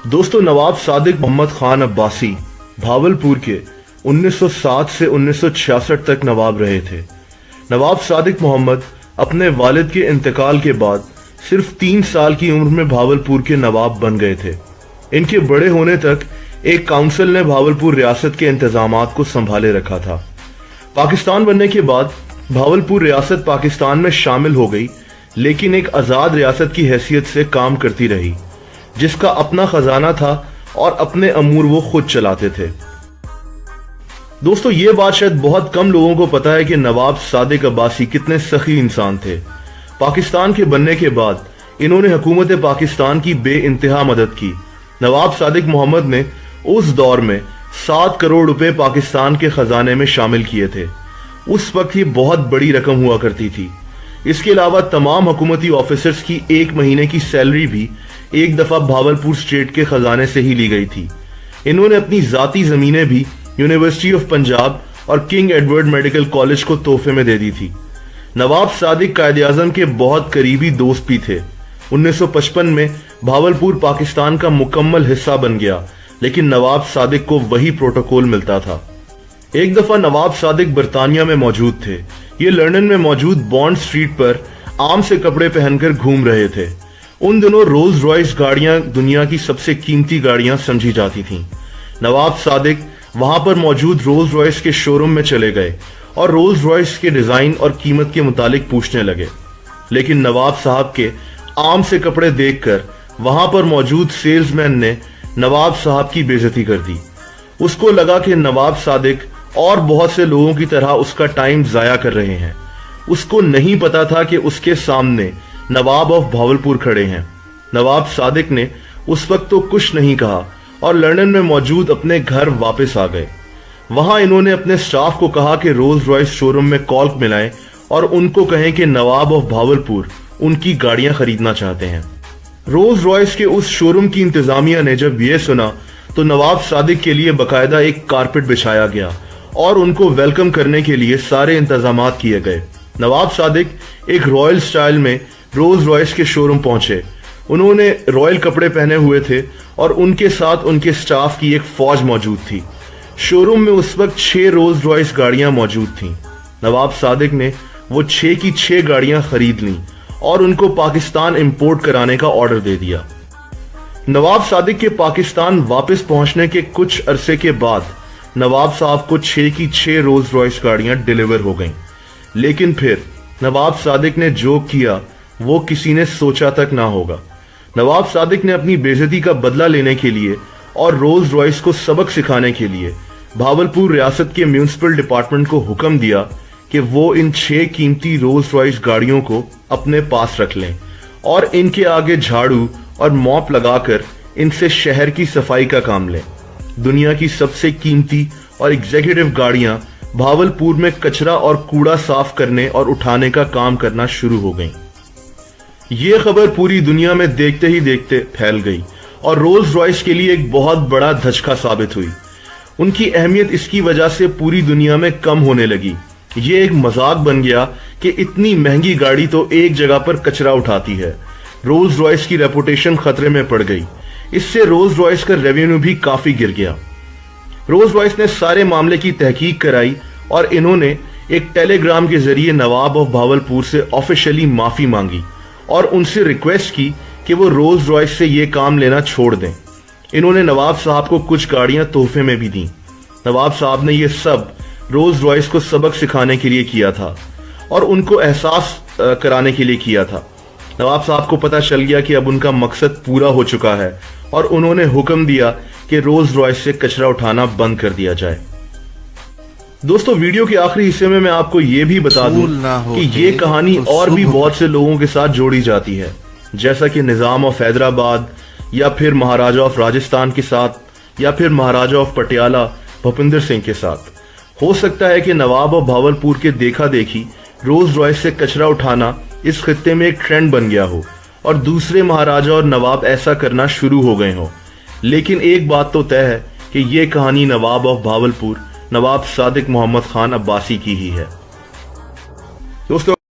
दोस्तों, नवाब सादिक मोहम्मद खान अब्बासी भावलपुर के 1907 से 1966 तक नवाब रहे थे। नवाब सादिक मोहम्मद अपने वालिद के इंतकाल के बाद सिर्फ 3 साल की उम्र में भावलपुर के नवाब बन गए थे। इनके बड़े होने तक एक काउंसिल ने भावलपुर रियासत के इंतजामात को संभाले रखा था। पाकिस्तान बनने के बाद भावलपुर रियासत पाकिस्तान में शामिल हो गई, लेकिन एक आजाद रियासत की हैसियत से काम करती रही, जिसका अपना खजाना था और अपने अमूर वो खुद चलाते थे। दोस्तों, ये बात शायद बहुत कम लोगों को पता है कि नवाब सादिक अब्बासी कितने सखी इंसान थे। पाकिस्तान के बनने के बाद इन्होंने हुकूमत पाकिस्तान की बेइंतहा मदद की। नवाब सादिक मोहम्मद ने उस दौर में 7 करोड़ रुपए पाकिस्तान के खजाने में शामिल किए थे। उस वक्त ये बहुत बड़ी रकम हुआ करती थी। इसके अलावा तमाम हुकूमती ऑफिसर्स की 1 महीने की सैलरी भी एक दफा भावलपुर स्टेट के खजाने से ही ली गई थी। इन्होंने अपनी जाती जमीनें भी यूनिवर्सिटी ऑफ पंजाब और किंग एडवर्ड मेडिकल कॉलेज को तोहफे में दे दी थी। नवाब सादिक कायदे आजम के बहुत करीबी दोस्त भी थे। 1955 में भावलपुर पाकिस्तान का मुकम्मल हिस्सा बन गया, लेकिन नवाब सादिक को वही प्रोटोकॉल मिलता था। एक दफा नवाब सादिक बरतानिया में मौजूद थे। ये लंदन में मौजूद बॉन्ड स्ट्रीट पर आम से कपड़े पहनकर घूम रहे थे। उन दिनों रोल्स रॉयस गाड़ियां दुनिया की सबसे कीमती गाड़ियां समझी जाती थीं। नवाब सादिक वहां पर मौजूद रोल्स रॉयस के शोरूम में चले गए और रोल्स रॉयस के डिजाइन और कीमत के मुतालिक पूछने लगे, लेकिन नवाब साहब के आम से कपड़े देखकर वहां पर मौजूद सेल्समैन ने नवाब साहब की बेइज्जती कर दी। उसको लगा कि नवाब सादिक और बहुत से लोगों की तरह उसका टाइम जाया कर रहे हैं। उसको नहीं पता था कि उसके सामने नवाब ऑफ भावलपुर खड़े हैं। नवाब सादिक ने उस वक्त तो कुछ नहीं कहा और लंदन में मौजूद अपने घर वापस आ गए। वहां इन्होंने अपने स्टाफ को कहा कि रोल्स रॉयस शोरूम में कॉल मिलाएं और उनको कहें कि नवाब ऑफ भावलपुर उनकी गाड़ियां खरीदना चाहते हैं। रोल्स रॉयस के उस शोरूम की इंतजामिया ने जब यह सुना तो नवाब सादिक के लिए बकायदा एक कारपेट बिछाया गया और उनको वेलकम करने के लिए सारे इंतजामात किए गए। नवाब सादिक एक रॉयल स्टाइल में रोल्स रॉयस के शोरूम पहुंचे। उन्होंने रॉयल कपड़े पहने हुए थे और उनके साथ उनके स्टाफ की एक फौज मौजूद थी। शोरूम में उस वक्त 6 रोल्स रॉयस गाड़ियां मौजूद थीं। नवाब सादिक ने वो 6 की 6 गाड़ियां खरीद लीं और उनको पाकिस्तान इंपोर्ट कराने का ऑर्डर दे दिया। नवाब सादिक के पाकिस्तान वापस पहुंचने के कुछ अरसे के बाद नवाब साहब को 6 की 6 रोल्स रॉयस गाड़ियां डिलीवर हो गईं। लेकिन फिर नवाब सादिक ने जो किया वो किसी ने सोचा तक ना होगा। नवाब सादिक ने अपनी बेइज्जती का बदला लेने के लिए और रोल्स रॉयस को सबक सिखाने के लिए भावलपुर रियासत के म्यूनिसिपल डिपार्टमेंट को हुक्म दिया कि वो इन 6 कीमती रोल्स रॉयस गाड़ियों को अपने पास रख लें और इनके आगे झाड़ू और मॉप लगाकर इनसे शहर की सफाई का काम लें। दुनिया की सबसे कीमती और एग्जीक्यूटिव गाड़ियां भावलपुर में कचरा और कूड़ा साफ करने और उठाने का काम करना शुरू हो गईं। ये खबर पूरी दुनिया में देखते ही देखते फैल गई और रोल्स रॉयस के लिए एक बहुत बड़ा धचका साबित हुई। उनकी अहमियत इसकी वजह से पूरी दुनिया में कम होने लगी। ये एक मजाक बन गया कि इतनी महंगी गाड़ी तो एक जगह पर कचरा उठाती है। रोल्स रॉयस की रेपुटेशन खतरे में पड़ गई। इससे रोल्स रॉयस का रेवेन्यू भी काफी गिर गया। रोल्स रॉयस ने सारे मामले की तहकीक कराई और इन्होंने एक टेलीग्राम के जरिए नवाब ऑफ भावलपुर से ऑफिशियली माफी मांगी और उनसे रिक्वेस्ट की कि वो रोल्स रॉयस से ये काम लेना छोड़ दें। इन्होंने नवाब साहब को कुछ गाड़ियां तोहफे में भी दी। नवाब साहब ने ये सब रोल्स रॉयस को सबक सिखाने के लिए किया था और उनको एहसास कराने के लिए किया था। नवाब साहब को पता चल गया कि अब उनका मकसद पूरा हो चुका है और उन्होंने हुक्म दिया कि रोल्स रॉयस से कचरा उठाना बंद कर दिया जाए। दोस्तों, वीडियो के आखिरी हिस्से में मैं आपको ये भी बता दूं कि ये कहानी और भी बहुत से लोगों के साथ जोड़ी जाती है, जैसा कि निजाम ऑफ हैदराबाद या फिर महाराजा ऑफ राजस्थान के साथ या फिर महाराजा ऑफ पटियाला भूपिंदर सिंह के साथ। हो सकता है कि नवाब ऑफ भावलपुर के देखा देखी रोल्स रॉयस से कचरा उठाना इस खित्ते में एक ट्रेंड बन गया हो और दूसरे महाराजा और नवाब ऐसा करना शुरू हो गए हो। लेकिन एक बात तो तय है कि ये कहानी नवाब ऑफ भावलपुर नवाब सादिक मोहम्मद खान अब्बासी की ही है। दोस्तों,